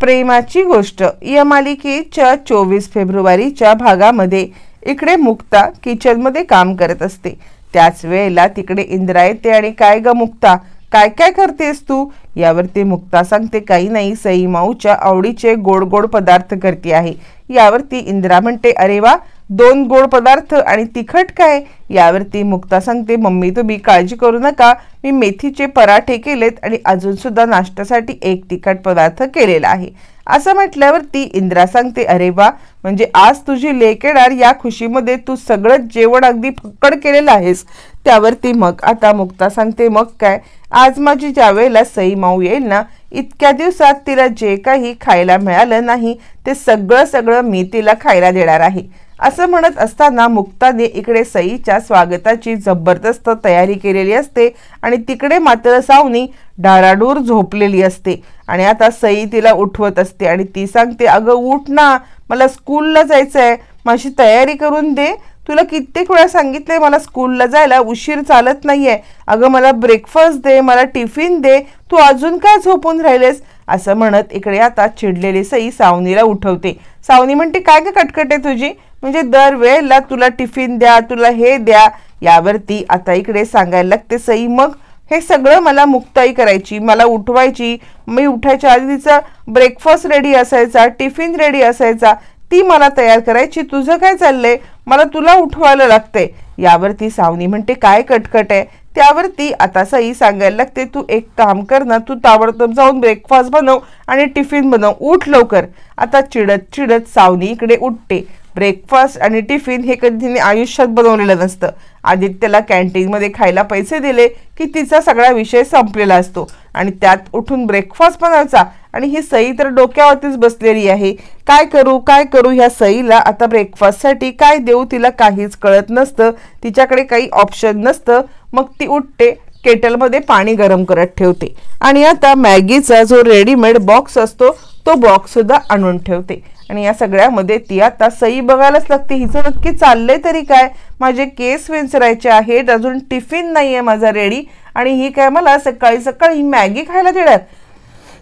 प्रेमाची गोष्ट या मालिकेच्या 24 फेब्रुवारीच्या भागामध्ये इकडे मुक्ता किचनमध्ये काम करत असते। त्याच वेळेला तिकडे इंद्रा येते आणि काय ग मुक्ता, काय काय करतेस तू? यावरती मुक्ता सांगते काही नाही, सई माऊच्या आवडीचे गोड गोड पदार्थ करते आहे। यावरती इंद्रा म्हणते अरे वा, 2 गोड पदार्थ आणि तिखट काय? यावरती मुक्ता सांगते मम्मी तुम्ही काळजी करू नका, मी मेथीचे पराठे केलेत आणि अजून सुद्धा नाश्त्यासाठी 1 तिखट पदार्थ केलेला आहे। असं म्हटल्यावरती इंद्रा सांगते अरे वा, म्हणजे आज तुझी लेक येणार या खुशीमध्ये तू सगळं जेवण अगदी फक्कड केलेलं आहेस। त्यावरती मग आता मुक्ता सांगते मग काय, आज माझी ज्या वेळेला सई माऊ येईल ना, इतक्या दिवसात तिला जे काही खायला मिळालं नाही ते सगळं मी तिला खायला देणार आहे। असं म्हणत असताना मुक्ताने इकडे सईच्या स्वागताची जबरदस्त तयारी केलेली असते आणि तिकडे मात्र सावनी डाराडूर झोपलेली असते आणि आता सई तिला उठवत असते आणि ती सांगते अगं उठ ना, मला स्कूलला जायचंय, माझी तयारी करून दे। तुला कित्येक वेळा सांगितले मला स्कूलला जायला उशीर चालत नाहीये, अगं मला ब्रेकफास्ट दे, मला टिफिन दे, तू अजून काय झोपून राहिलेस? असं म्हणत इकडे आता चिडलेली सई सावनीला उठवते। सावनी म्हणते काय ग कटकट आहे तुझी, म्हणजे दर वेळेला तुला टिफिन द्या, तुला हे द्या। यावरती आता इकडे सांगायला लागते सई मग हे सगळं मला मुक्ताई करायची, मला उठवायची, मी उठायच्या आधी तिचा ब्रेकफास्ट रेडी असायचा, टिफिन रेडी असायचा, ती मला तयार करायची, तुझं काय चाललंय, मला तुला उठवायला लागते। यावरती सावनी म्हणते काय कटकट आहे? त्यावरती आता सई सांगायला लागते तू एक काम कर ना, तू ताबडतोब जाऊन ब्रेकफास्ट बनव आणि टिफिन बनव, उठ लवकर। आता चिडत चिडत सावनी इकडे उठते। ब्रेकफास्ट आणि टिफिन हे कधी तिने आयुष्यात बनवलेलं नसतं। आदित्यला कॅन्टीनमध्ये खायला पैसे दिले की तिचा सगळा विषय संपलेला असतो आणि त्यात उठून ब्रेकफास्ट बनवायचा आणि ही सई तर डोक्यावरतीच बसलेली आहे। काय करू ह्या सईला आता ब्रेकफास्टसाठी काय देऊ, तिला काहीच कळत नसतं, तिच्याकडे काही ऑप्शन नसतं। मग ती उठते, केटलमध्ये पाणी गरम करत ठेवते आणि आता मॅगीचा जो रेडीमेड बॉक्स असतो तो बॉक्स सुद्धा आणून ठेवते आणि या सगळ्यामध्ये ती आता सई बघायलाच लागते हिचं नक्की चाललंय तरी काय, माझे केस विंचरायचे आहेत, अजून टिफिन नाहीये माझा रेडी आणि ही काय मला सकाळी सकाळी मॅगी खायला देणार।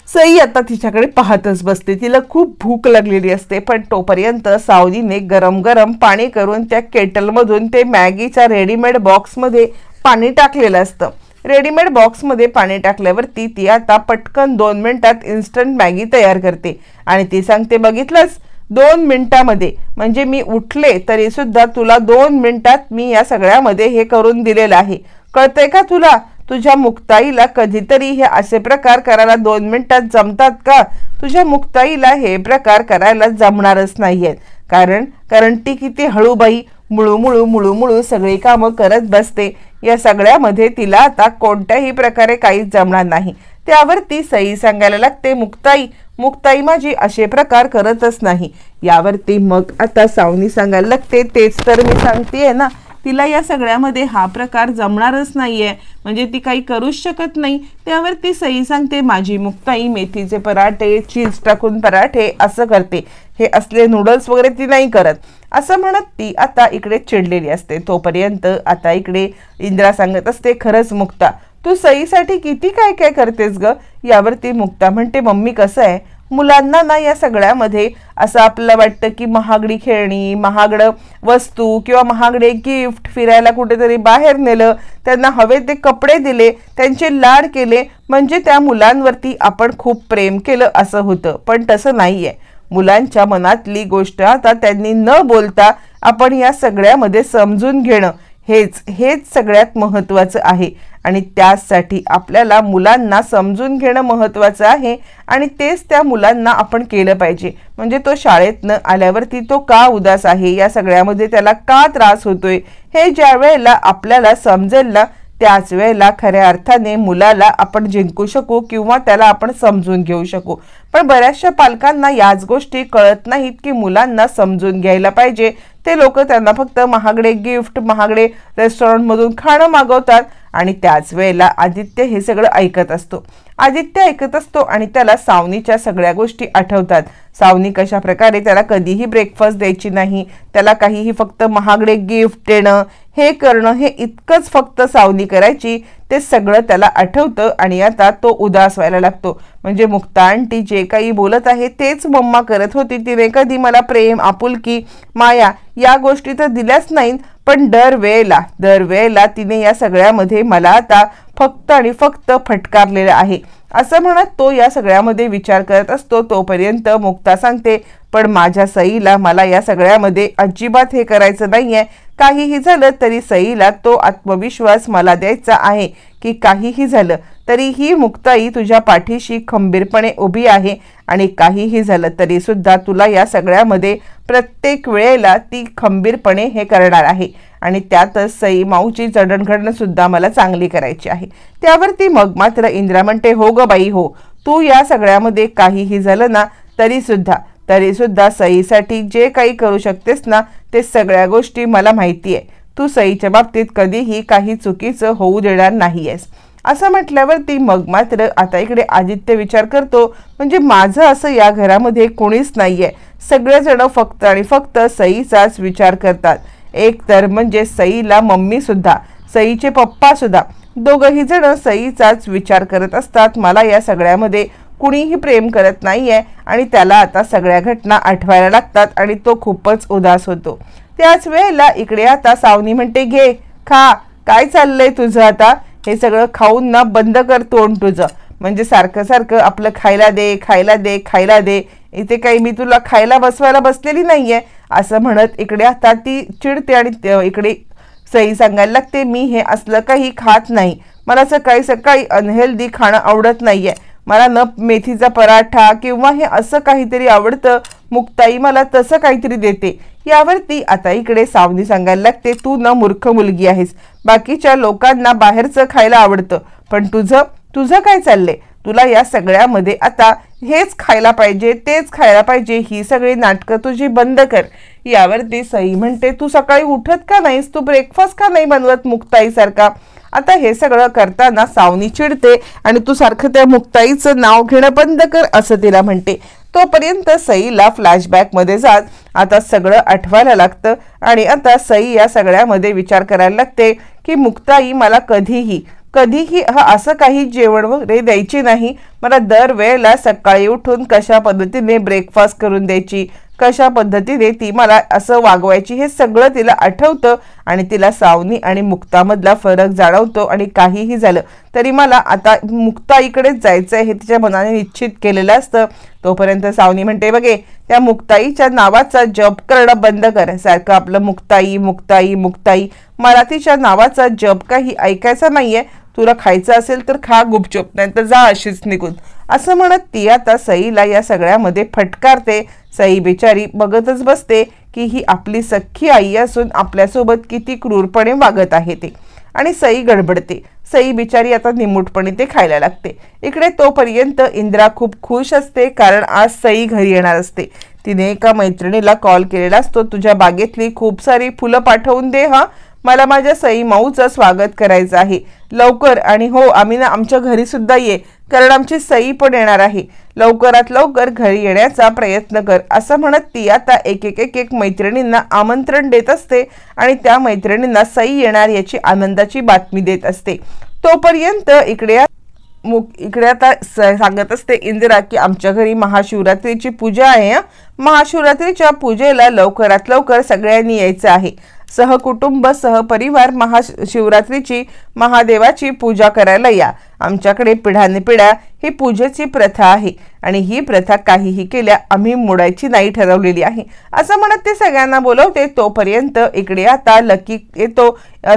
सई आता तिच्याकडे पाहतच बसते, तिला खूप भूक लागलेली असते, पण तोपर्यंत सावनीने गरम गरम पाणी करून त्या केटलमधून ते मॅगीच्या रेडीमेड बॉक्समध्ये पाणी टाकलेलं असतं। रेडीमेड बॉक्समध्ये पाणी टाकल्यावरती ती आता पटकन 2 मिनिटात इन्स्टंट मॅगी तयार करते आणि ती सांगते बघितलंस 2 मिनिटामध्ये, म्हणजे मी उठले तरी सुद्धा तुला 2 मिनिटात मी या सगळ्यामध्ये हे करून दिलेलं आहे, कळतंय का तुला? तुझ्या मुक्ताईला कधीतरी हे असे प्रकार करायला 2 मिनिटात जमतात का? तुझ्या मुक्ताईला हे प्रकार करायला जमणारच नाहीयेत, कारण ती किती हळूबाई मुळू सगळी कामं करत बसते। या सगळ्यामध्ये तिला आता कोणत्याही प्रकारे काहीच जमणार नाही। त्यावरती सई सांगायला लागते मुक्ताई माझी असे प्रकार करतच नाही। यावरती मग आता सावनी सांगायला लागते तेच तर मी सांगतेय ना, तिला या सगळ्यामध्ये हा प्रकार जमणारच नाहीये, म्हणजे ती काही करूच शकत नाही। त्यावरती सई सांगते माझी मुक्ताई मेथीचे पराठे, चीज टाकून पराठे असं करते, हे असले नूडल्स वगैरे ती नाही करत। असं म्हणत ती आता इकडे चिडलेली असते। तोपर्यंत आता इकडे इंद्रा सांगत असते खरंच मुक्ता तू सईसाठी किती काय काय करतेस ग? यावरती मुक्ता म्हणते मम्मी कसं आहे, मुलांना ना या सगळ्यामध्ये असं आपल्याला वाटतं की महागडी खेळणी, महागड वस्तू किंवा महागडे गिफ्ट, फिरायला कुठेतरी बाहेर नेलं, त्यांना हवे ते कपडे दिले, त्यांचे लाड केले, म्हणजे त्या मुलांवरती आपण खूप प्रेम केलं असं होतं, पण तसं नाहीये। मुलांच्या मनातली गोष्ट आता त्यांनी न बोलता आपण या सगळ्यामध्ये समजून घेणं हेच सगळ्यात महत्त्वाचं आहे आणि त्यासाठी आपल्याला मुलांना समजून घेणं महत्त्वाचं आहे आणि तेच त्या मुलांना आपण केलं पाहिजे। म्हणजे तो शाळेतनं आल्यावरती तो का उदास आहे, या सगळ्यामध्ये त्याला का त्रास होतोय, हे ज्या वेळेला आपल्याला समजेल ना, त्याच वेळेला खऱ्या अर्थाने मुलाला आपण जिंकू शकू किंवा त्याला आपण समजून घेऊ शकू। पण बऱ्याचशा पालकांना याच गोष्टी कळत नाहीत की मुलांना समजून घ्यायला पाहिजे। ते लोक त्यांना फक्त महागडे गिफ्ट, महागडे रेस्टॉरंटमधून खाणं मागवतात आणि त्याच वेळेला आदित्य हे सगळं ऐकत असतो आणि त्याला सावनीच्या सगळ्या गोष्टी आठवतात। सावनी कशा प्रकारे त्याला कधीही ब्रेकफास्ट द्यायची नाही, त्याला काहीही फक्त महागडे गिफ्ट देणं, हे करणं, हे इतकंच फक्त सावनी करायची। ते सगळं त्याला आठवतं आणि आता तो उदास व्हायला लागतो. म्हणजे मुक्ता आंटी जे काही बोलत आहे तेच मम्मा करत होती. तिने कधी मला प्रेम, आपुलकी, माया या गोष्टी तर दिल्याच नाहीत, पण दरवेळेला तिने या सगळ्यामध्ये मला आता फक्त आणि फक्त फटकारलेलं आहे असं म्हणत तो या सगळ्यामध्ये विचार करत असतो. तोपर्यंत मुक्ता सांगते, पण माझ्या सईला मला या सगळ्यामध्ये अजिबात हे करायचं नाहीये. काहीही झालं तरी सईला तो आत्मविश्वास मला द्यायचा आहे की काहीही झालं तरी ही मुक्ताई तुझ्या पाठीशी खंबीरपणे उभी आहे आणि काहीही झालं तरी सुद्धा तुला या सगळ्यामध्ये प्रत्येक वेळेला ती खंबीरपणे हे करणार आहे आणि त्यातच सई माऊची जडणघडण सुद्धा मला चांगली करायची आहे. त्यावरती मग मात्र इंद्रा म्हणते, हो ग बाई हो, तू या सगळ्यामध्ये काहीही झालं ना तरी सुद्धा सईसाठी जे काही करू शकतेस ना ते सगळ्या गोष्टी मला माहिती आहे. तू सईच्या बाबतीत कधीही काही चुकीचं होऊ देणार नाहीयेस असं म्हटल्यावरती मग मात्र आता इकडे आदित्य विचार करतो, म्हणजे माझं असं या घरामध्ये कोणीच नाहीये. सगळेजण फक्त आणि फक्त सईचाच विचार करतात. एक तर म्हणजे सईला मम्मी सुद्धा, सईचे पप्पा सुद्धा दोघंही जण सईचाच विचार करत असतात. मला या सगळ्यामध्ये कुणीही प्रेम करत नाहीये आणि त्याला आता सगळ्या घटना आठवायला लागतात आणि तो खूपच उदास होतो. त्याच वेळेला इकडे आता सावनी म्हणते, घे खा, काय चाललंय तुझं आता, हे सगळं खाऊन ना बंद कर तोंड तुझं. म्हणजे सारखं सारखं आपलं खायला दे, इथे काही मी तुला खायला बसवायला बसलेली नाहीये असं म्हणत इकडे आता ती चिडते आणि इकडे सई सांगायला लागते, मी हे असलं काही खात नाही, मला सकाळी सकाळी अनहेल्दी खाणं आवडत नाहीये, मला न मेथीचा पराठा किंवा हे असं काहीतरी आवडतं, मुक्ताई मला तसं काहीतरी देते. यावरती आता इकडे सावनी सांगायला लागते, तू न मूर्ख मुलगी आहेस, बाकीच्या लोकांना बाहेरचं खायला आवडतं पण तुझं काय चाललंय, तुला या सगळ्यामध्ये आता हेच खायला पाहिजे तेच खायला पाहिजे, ही सगळी नाटकं तुझी बंद कर. यावरती सई म्हणते, तू सकाळी उठत का नाहीस, तू ब्रेकफास्ट का नाही बनवत मुक्ताई सारखा. आता हे सगळं करताना सावनी चिडते आणि तू सारखं त्या मुक्ताईचं नाव घेणं बंद कर असं तिला म्हणते. तोपर्यंत सईला फ्लॅशबॅक मध्ये जात आता सगळं आठवायला लागतं आणि आता सई या सगळ्यामध्ये विचार करायला लागते की मुक्ताई मला कधीही असं काही जेवण वगैरे द्यायची नाही. मला दरवेळेला सकाळी उठून कशा पद्धतीने ब्रेकफास्ट करून द्यायची, कशा पद्धतीने ती मला असं वागवायची, हे सगळं तिला आठवतं आणि तिला सावनी आणि मुक्तामधला फरक जाणवतो. आणि काहीही झालं तरी मला आता मुक्ताईकडेच जायचं आहे हे तिच्या मनाने निश्चित केलेलं असतं. तोपर्यंत सावनी म्हणते, बघे त्या मुक्ताईच्या नावाचा जप करणं बंद कर, सारखं आपलं मुक्ताई, मला तिच्या नावाचा जप काही ऐकायचा नाहीये, तुला खायचं असेल तर खा गुपचूप, नाही तर जा अशीच निघून असं म्हणत ती आता सईला या सगळ्यामध्ये फटकारते. सई बिचारी बघतच बसते की ही आपली सख्खी आई असून आपल्यासोबत किती क्रूरपणे वागत आहे ते, आणि सई गडबडते. सई बिचारी आता निमूटपणे ते खायला लागते. इकडे तोपर्यंत इंद्रा खूप खुश असते कारण आज सई घरी येणार असते. तिने एका मैत्रिणीला कॉल केलेला असतो, तुझ्या बागेतली खूप सारी फुलं पाठवून दे हा, मला माझ्या सई माऊचं स्वागत करायचं आहे लवकर. आणि हो, आम्ही ना आमच्या घरी सुद्धा ये, कारण आमची सई पण येणार आहे, लवकरात लवकर घरी येण्याचा प्रयत्न कर असं म्हणत ती आता एक मैत्रिणींना आमंत्रण देत असते आणि त्या मैत्रिणींना सई येणार याची आनंदाची बातमी देत असते. तोपर्यंत इकडे आता सांगत असते इंदिरा की आमच्या घरी महाशिवरात्रीची पूजा आहे, महाशिवरात्रीच्या पूजेला लवकरात लवकर सगळ्यांनी यायचं आहे, सहकुटुंब सहपरिवार महाशिवरात्रीची महादेवाची पूजा करायला या. आमच्याकडे पिढ्यानपिढ्या ही पूजेची प्रथा आहे आणि ही प्रथा काहीही केल्या आम्ही मोडायची नाही ठरवलेली आहे असं म्हणत ते सगळ्यांना बोलवते. तोपर्यंत इकडे आता लकी येतो,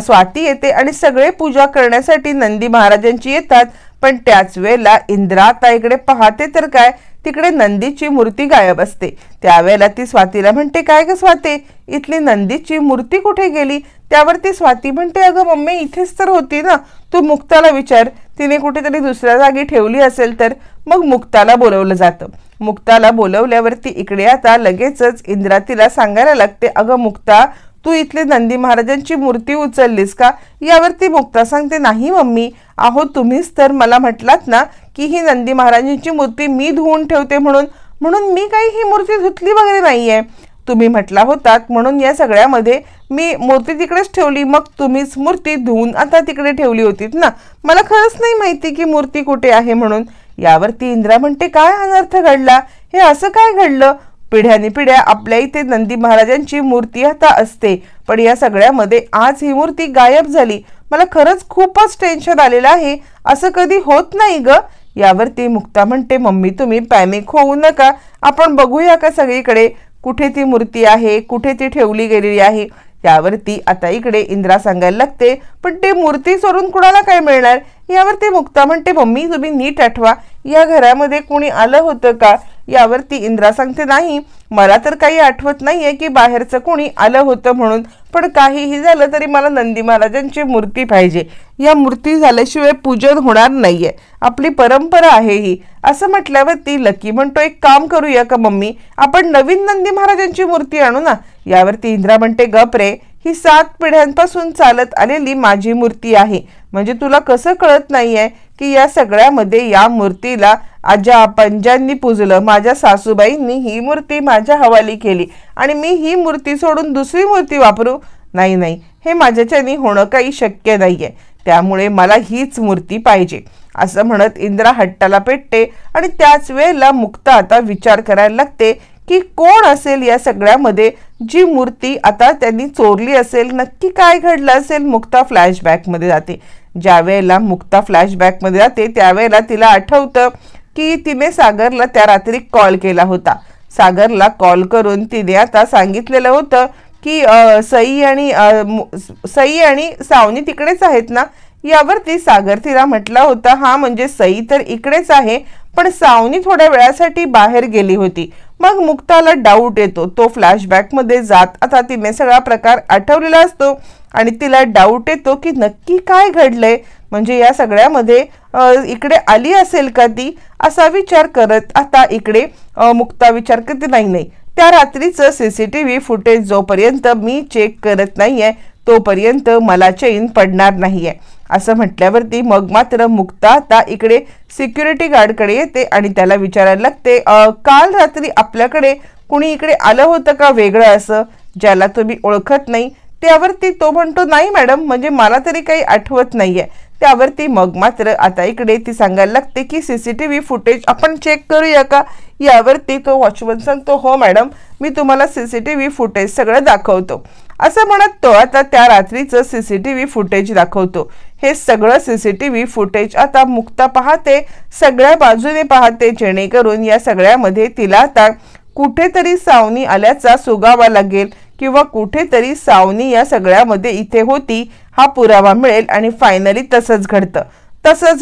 स्वाती येते आणि सगळे पूजा करण्यासाठी नंदी महाराजांची येतात. पण त्याच वेळेला इंद्रा आता इकडे पाहते तर काय, तिकडे नंदीची मूर्ती गायब असते. त्यावेळेला ती स्वातीला म्हणते, काय ग स्वाती, इथली नंदीची मूर्ती कुठे गेली. त्यावरती स्वाती म्हणते, अगं मम्मी इथेच तर होती ना, तू मुक्ताला विचार, तिने कुठेतरी दुसऱ्या जागी ठेवली असेल तर. मग मुक्ताला बोलवलं जातं. मुक्ताला बोलवल्यावरती इकडे आता लगेचच इंद्रा तिला सांगायला लागते, अगं मुक्ता, तू इथले नंदी महाराजांची मूर्ती उचललीस का. यावरती मुक्ता सांगते, नाही मम्मी, अहो तुम्हीच तर मला म्हटलात ना की ही नंदी महाराजांची मूर्ती मी धुवून ठेवते म्हणून मी काही ही मूर्ती धुतली वगैरे नाहीये. तुम्ही म्हटला होतात म्हणून या सगळ्यामध्ये मी मूर्ती तिकडेच ठेवली, मग तुम्हीच मूर्ती धुवून आता तिकडे ठेवली होतीत ना, मला खरंच नाही माहिती की मूर्ती कुठे आहे म्हणून. यावरती इंद्रा म्हणते काय अनर्थ घडला, हे असं काय घडलं? पिढ्यानिपिढ्या आपल्या इथे नंदी महाराजांची मूर्ती आता असते, पण या सगळ्यामध्ये आज ही मूर्ती गायब झाली, मला खरंच खूपच टेन्शन आलेलं आहे, असं कधी होत नाही ग. यावरती मुक्ता म्हणते मम्मी तुम्ही पॅनिक होऊ नका, आपण बघूया का सगळीकडे कुठे ती मूर्ती आहे, कुठे ती ठेवली गेलेली आहे. त्यावरती आता इकडे इंद्रा सांगायला लागते पण ते मूर्ती सोडून कुणाला काय मिळणार. यावरती मुक्ता म्हणते मम्मी तुम्ही नीट आठवा, या घरामध्ये कोणी आलं होतं का. यावरती इंद्रा सांगते नाही, मला तर काही आठवत नाहीये की बाहेरचं कोणी आलं होतं म्हणून, पण काहीही झालं तरी मला नंदी महाराजांची मूर्ती पाहिजे, या मूर्ती झाल्याशिवाय पूजन होणार नाहीये, आपली परंपरा आहे ही. असं म्हटल्यावरती लकी म्हणतो एक काम करूया का मम्मी, आपण नवीन नंदी महाराजांची मूर्ती आणू ना. यावरती इंद्रा म्हणते गप रे, ही 7 पिढ्यांपासून चालत आलेली माझी मूर्ती आहे, म्हणजे तुला कसं कळत नाहीये की या सगळ्यामध्ये या मूर्तीला आजा पंजांनी पूजलं, माझ्या सासूबाईंनी ही मूर्ती माझ्या हवाली केली आणि मी ही मूर्ती सोडून दुसरी मूर्ती वापरू, नाही नाही, हे माझ्याच्यानी होणं काही शक्य नाहीये, त्यामुळे मला हीच मूर्ती पाहिजे. असं म्हणत इंद्रा हट्टाला पेटते आणि त्याच वेळेला मुक्ता आता विचार करायला लागते की कोण असेल या सगळ्यामध्ये जी मूर्ती आता त्यांनी चोरली असेल, नक्की काय घडलं असेल. मुक्ता फ्लॅशबॅकमध्ये जाते. ज्या वेळेला मुक्ता फ्लॅशबॅकमध्ये जाते त्यावेळेला तिला आठवतं की तिने सागरला त्या रात्री कॉल केला होता. सागरला कॉल करून तिने आता सांगितलेलं होतं की सई आणि सावनी तिकडेच आहेत ना. यावरती सागर तिला म्हटला होता हा म्हणजे सई तर इकडेच आहे, पण सावनी थोड्या वेळासाठी बाहेर गेली होती. मग मुक्ताला डाऊट येतो, तो फ्लॅशबॅकमध्ये जात आता तिने सगळा प्रकार आठवलेला असतो आणि तिला डाऊट येतो की नक्की काय घडलंय, म्हणजे या सगळ्यामध्ये इकडे आली असेल का ती, असा विचार करत आता इकडे मुक्ता विचार करते नाही, त्या रात्रीचं CCTV फुटेज जोपर्यंत मी चेक करत नाहीये तोपर्यंत मला चैन पडणार नाहीये. असं म्हटल्यावरती मग मात्र मुक्ता आता इकडे सिक्युरिटी गार्डकडे येते आणि त्याला विचारायला लागते काल रात्री आपल्याकडे कुणी इकडे आलं होतं का वेगळं असं, ज्याला तुम्ही ओळखत नाही. त्यावरती तो म्हणतो नाही मॅडम, म्हणजे मला तरी काही आठवत नाहीये. त्यावरती मग मात्र आता इकडे ती सांगायला लागते की CCTV फुटेज आपण चेक करूया का. यावरती तो वॉचमन सांगतो हो मॅडम, मी तुम्हाला CCTV फुटेज सगळं दाखवतो. असं म्हणत तो आता त्या रात्रीचं CCTV फुटेज दाखवतो. हे सगळं CCTV फुटेज आता मुक्ता पाहते, सगळ्या बाजूने पाहते, जेणेकरून या सगळ्यामध्ये तिला आता कुठेतरी सावनी आल्याचा सुगावा लागेल किंवा कुठेतरी सावनी या सगळ्यामध्ये इथे होती हा पुरावा मिळेल. आणि फायनली तसंच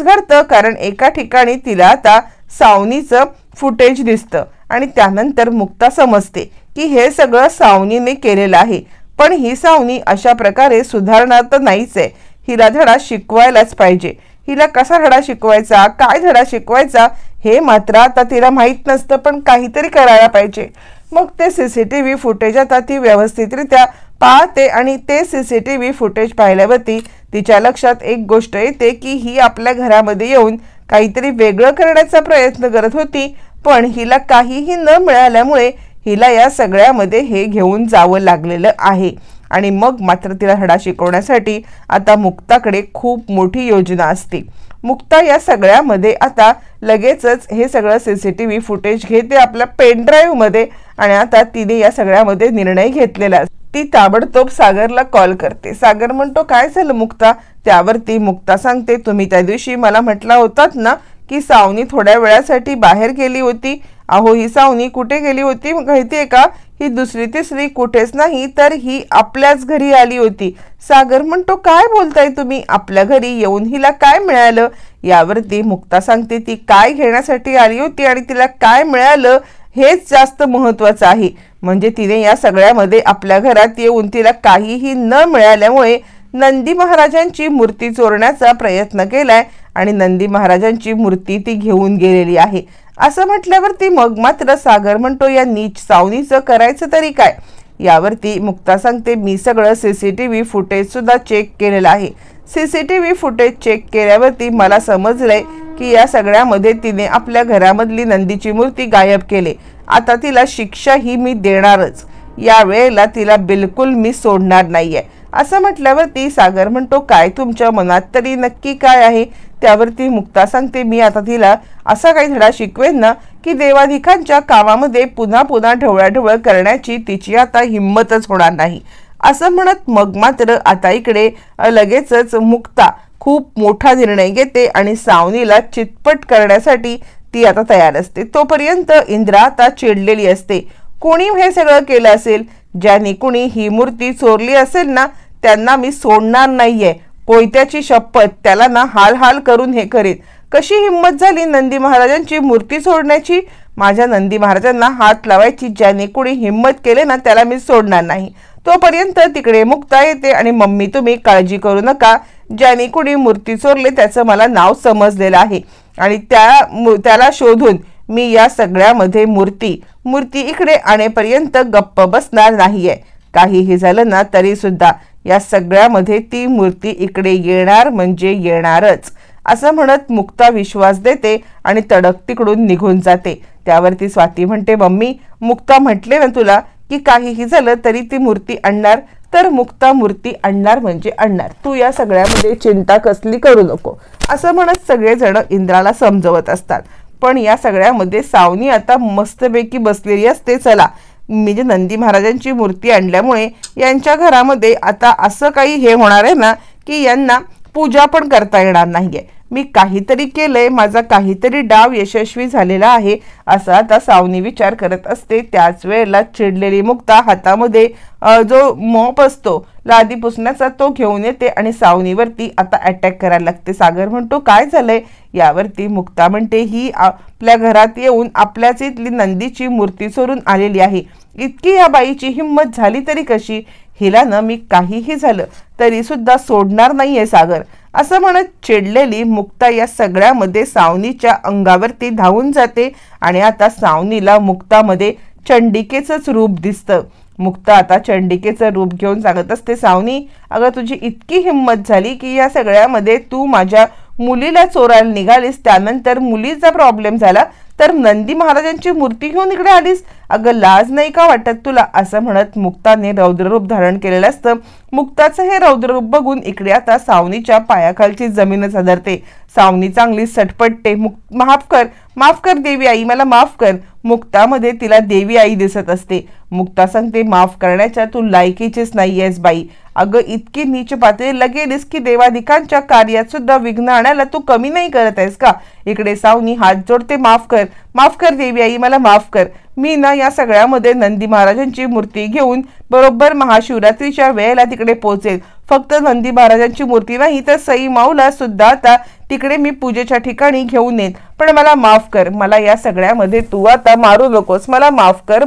घडतं कारण एका ठिकाणी तिला आता सावनीचं फुटेज दिसतं आणि त्यानंतर मुक्ता समजते की हे सगळं सावनीने केलेलं आहे. पण ही सावनी अशा प्रकारे सुधारणार तर नाहीच आहे, हिला धडा शिकवायलाच पाहिजे. हिला कसा धडा शिकवायचा, काय धडा शिकवायचा हे मात्र आता तिला माहीत नसतं, पण काहीतरी करायला पाहिजे. मग ते CCTV फुटेज आता ती व्यवस्थितरित्या पाहते आणि ते CCTV फुटेज पाहिल्यावरती तिच्या लक्षात एक गोष्ट येते की ही आपल्या घरामध्ये येऊन काहीतरी वेगळं करण्याचा प्रयत्न करत होती, पण हिला काहीही न मिळाल्यामुळे हिला या सगळ्यामध्ये हे घेऊन जावं लागलेलं आहे. आणि मग मात्र तिला धडा शिकवण्यासाठी आता मुक्ताकडे खूप मोठी योजना असते. मुक्ता या सगळ्यामध्ये आता लगेचच हे सगळं CCTV फुटेज घेते आपल्या पेन ड्राईव्ह मध्ये आणि आता तिने या सगळ्यामध्ये निर्णय घेतलेला. ती ताबडतोब सागरला कॉल करते. सागर म्हणतो काय झालं मुक्ता. त्यावरती मुक्ता सांगते तुम्ही त्या दिवशी मला म्हटला होतात ना की सावनी थोड्या वेळासाठी बाहेर गेली होती. अहो ही सावनी कुठे गेली होती माहितीये का, ही दुसरी तिसरी कुठेच नाही तर ही आपल्याच घरी आली होती. सागर म्हणतो काय बोलताय तुम्ही, आपल्या घरी येऊन हिला काय मिळालं. यावरती मुक्ता सांगते ती काय घेण्यासाठी आली होती आणि तिला काय मिळालं हेच जास्त महत्त्वाचं आहे. म्हणजे तिने या सगळ्यामध्ये आपल्या घरात येऊन तिला काहीही न मिळाल्यामुळे नंदी महाराजांची मूर्ती चोरण्याचा प्रयत्न केलाय आणि नंदी महाराजांची मूर्ती ती घेऊन गेलेली आहे. असं म्हटल्यावरती मग मात्र सागर म्हणतो या नीच सावनीचं करायचं तरी काय. यावरती मुक्ता सांगते मी सगळं CCTV फुटेज सुद्धा चेक केलेलं आहे. CCTV फुटेज चेक केल्यावरती मला समजलंय की या सगळ्यामध्ये तिने आपल्या घरामधली नंदीची मूर्ती गायब केली. आता तिला शिक्षा ही मी देणारच. यावेळेला तिला बिलकुल मी सोडणार नाहीये असं म्हटल्यावरती सागर म्हणतो काय तुमच्या मनात तरी नक्की काय आहे? त्यावरती मुक्ता सांगते मी आता तिला असा काही धडा शिकवेन ना की देवाधिकांच्या कामामध्ये पुन्हा पुन्हा ढवळाढवळ करण्याची तिची आता हिंमतच होणार नाही असं म्हणत मग मात्र आता इकडे लगेचच मुक्ता खूप मोठा निर्णय घेते आणि सावनीला चितपट करण्यासाठी ती आता तयार असते। तोपर्यंत इंद्रा आता चिडलेली असते। कोणी हे सगळं केलं असेल, ज्यांनी कुणी ही मूर्ती चोरली असेल ना त्यांना मी सोडणार नाहीये, कोयत्याची शपथ, त्याला ना हाल हाल करून हे करीत। कशी हिंमत झाली नंदी महाराजांची मूर्ती सोडण्याची? माझ्या नंदी महाराजांना हात लावायची ज्याने कुणी हिंमत केले ना त्याला मी सोडणार नाही। तोपर्यंत तिकडे मुक्ता येते आणि मम्मी तुम्ही काळजी करू नका, ज्याने कुणी मूर्ती चोरले त्याचं मला नाव समजलेलं आहे आणि त्याला शोधून मी या सगळ्यामध्ये मूर्ती इकडे आणेपर्यंत गप्प बसणार नाहीये। काहीही झालं ना तरी सुद्धा या सगळ्यामध्ये ती मूर्ती इकडे येणार म्हणजे येणारच असं म्हणत मुक्ता विश्वास देते आणि तडक तिकडून निघून जाते। त्यावरती स्वाती म्हणते मम्मी मुक्ता म्हटले ना तुला की काहीही झालं तरी ती मूर्ती आणणार, तर मुक्ता मूर्ती आणणार म्हणजे आणणार, तू या सगळ्यामध्ये चिंता कसली करू नको असं म्हणत सगळेजण इंद्राला समजवत असतात। पण या सगळ्यामध्ये सावनी आता मस्तपैकी बसलेली असते। चला म्हणजे नंदी महाराजांची मूर्ती आणल्यामुळे यांच्या घरामध्ये आता असं काही हे होणार आहे ना की यांना पूजा पण करता येणार नाहीये, मी काहीतरी केलंय, माझा काहीतरी डाव यशस्वी झालेला आहे असा आता सावनी विचार करत असते। त्याच वेळेला चिडलेली मुक्ता हातामध्ये जो मॉप असतो लादी पुसण्याचा तो घेऊन येते आणि सावनीवरती आता अटॅक करायला लागते। सागर म्हणतो काय झालंय? यावरती मुक्ता म्हणते ही आपल्या घरात येऊन आपल्याच इथली नंदीची मूर्ती चोरून आलेली आहे, इतकी या बाईची हिंमत झाली तरी कशी? हिला ना मी काहीही झालं तरी सुद्धा सोडणार नाहीये सागर असं म्हणत चिडलेली मुक्ता या सगळ्यामध्ये सावनीच्या अंगावरती धावून जाते आणि आता सावनीला मुक्तामध्ये चंडिकेचंच रूप दिसतं। मुक्ता आता चंडिकेचं रूप घेऊन सांगत असते सावनी अगं तुझी इतकी हिंमत झाली की या सगळ्यामध्ये तू माझ्या मुलीला चोरायला निघालीस, त्यानंतर मुलीचा प्रॉब्लेम झाला तर नंदी महाराजांची मूर्ती घेऊन इकडे आलीस, अगं लाज नाही का वाटत तुला? असं म्हणत मुक्ताने रौद्ररूप धारण केलेलं असतं। मुक्ताचं हे रौद्ररूप बघून इकडे आता सावनीच्या पायाखालची जमीनच हादरते। सावनी चांगली सटपटते, माफ कर देवी आई, मला माफ कर। मुक्तामध्ये तिला देवी आई दिसत असते। मुक्ता सांगते माफ करण्याच्या तू लायकीचीच नाहीयेस बाई, अगं इतकी नीच पातळीला गेलीस की देवाधिकांच्या कार्यात सुद्धा विघ्न आणायला तू कमी नाही करत आहेस का? इकडे सावनी हात जोडते माफ कर देवी आई, मला माफ कर। मी ना या सगळ्यामध्ये नंदी महाराजांची मूर्ती घेऊन बरोबर महाशिवरात्रीच्या वेळेला तिकडे पोहोचेल। फक्त नंदी महाराजांची मूर्ती नाही तर सई माऊला सुद्धा आता तिकडे मी पूजेच्या ठिकाणी घेऊन येईन, पण मला माफ कर, मला या सगळ्यामध्ये तू आता मारू नकोस, मला माफ कर।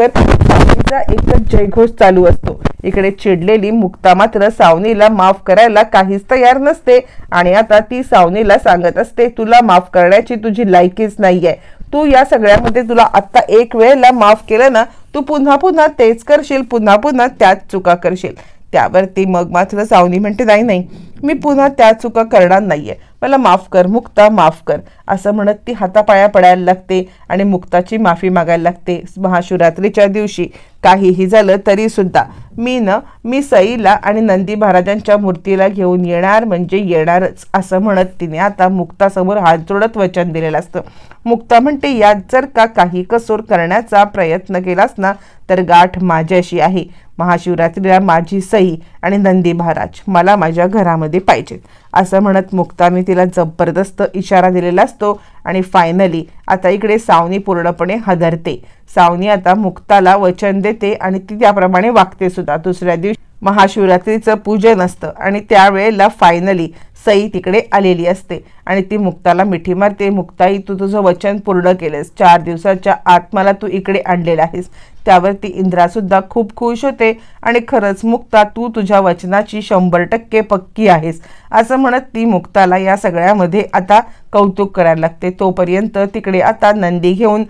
सावनीचा एकच जयघोष चालू असतो। इकडे चिडलेली मुक्ता मात्र सावनीला माफ करायला काहीच तयार नसते आणि आता ती सावनीला सांगत असते तुला माफ करण्याची तुझी लायकीच नाहीये, तू या सगळ्यामध्ये तुला आता एक वेळेला माफ केलं ना तू पुन्हा पुन्हा तेच करशील, पुन्हा पुन्हा त्याच चुका करशील। त्यावरती मग मात्र सावनी म्हणते नाही मी पुन्हा त्या चुका करणार नाहीये, मला माफ कर मुक्ता, माफ कर असं म्हणत ती हातापाया पडायला लागते आणि मुक्ताची माफी मागायला लागते। महाशिवरात्रीच्या दिवशी काहीही झालं तरी सुद्धा मी सईला आणि नंदी महाराजांच्या मूर्तीला घेऊन येणार म्हणजे येणारच असं म्हणत तिने आता मुक्तासमोर हात जोडत वचन दिलेलं असतं। मुक्ता म्हणते यात जर का काही कसूर करण्याचा प्रयत्न केलास ना तर गाठ माझ्याशी आहे, महाशिवरात्रीला माझी सई आणि नंदी महाराज मला माझ्या घरामध्ये पाहिजेत असं म्हणत मुक्ताने तिला जबरदस्त इशारा दिलेला असतो आणि फायनली आता इकडे सावनी पूर्णपणे हादरते। सावनी आता मुक्ताला वचन देते आणि ती त्याप्रमाणे वागते सुद्धा। दुसऱ्या दिवशी महाशिवरात्रीचं पूजन असतं आणि त्यावेळेला फायनली सई तिकडे आलेली असते आणि ती मुक्ताला मिठी मारते, मुक्ताई तू तुझं वचन पूर्ण केलेस, 4 दिवसाच्या आत मला तू इकडे आणलेला आहेस। त्यावरती इंद्रा सुद्धा खूप खुश होते आणि खरंच मुक्ता तू तुझ्या वचनाची 100% पक्की आहेस असं म्हणत ती मुक्ताला या सगळ्यामध्ये आता कौतुक करायला लागते। तोपर्यंत तिकडे आता नंदी घेऊन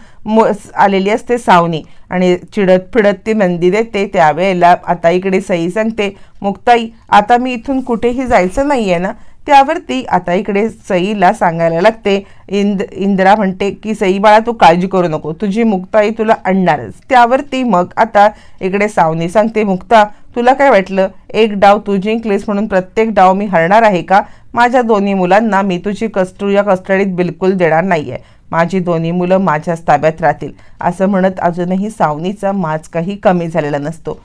आलेली असते सावनी आणि चिडत फिडत ती नंदी देते। त्यावेळेला आता इकडे सई सांगते मुक्ताई आता मी इथून कुठेही जायचं नाहीये ना, त्यावरती आता इकडे सईला सांगायला लागते. इंदिरा म्हणते की सई बाळा तू काळजी करू नको, तुझी मुक्ताई तुला आणणारच. त्यावरती मग आता इकडे सावनी सांगते मुक्ता तुला काय वाटलं एक डाव तू जिंकलीस म्हणून प्रत्येक डाव मी हरणार आहे का? माझ्या दोन्ही मुलांना मी तुझ्या कस्टडीत बिलकुल देणार नाहीये. माझी दोन्ही मुलं माझ्याच ताब्यात राहतील. असं म्हणत अजूनही सावनीचा माज काही कमी झालेला नसतो.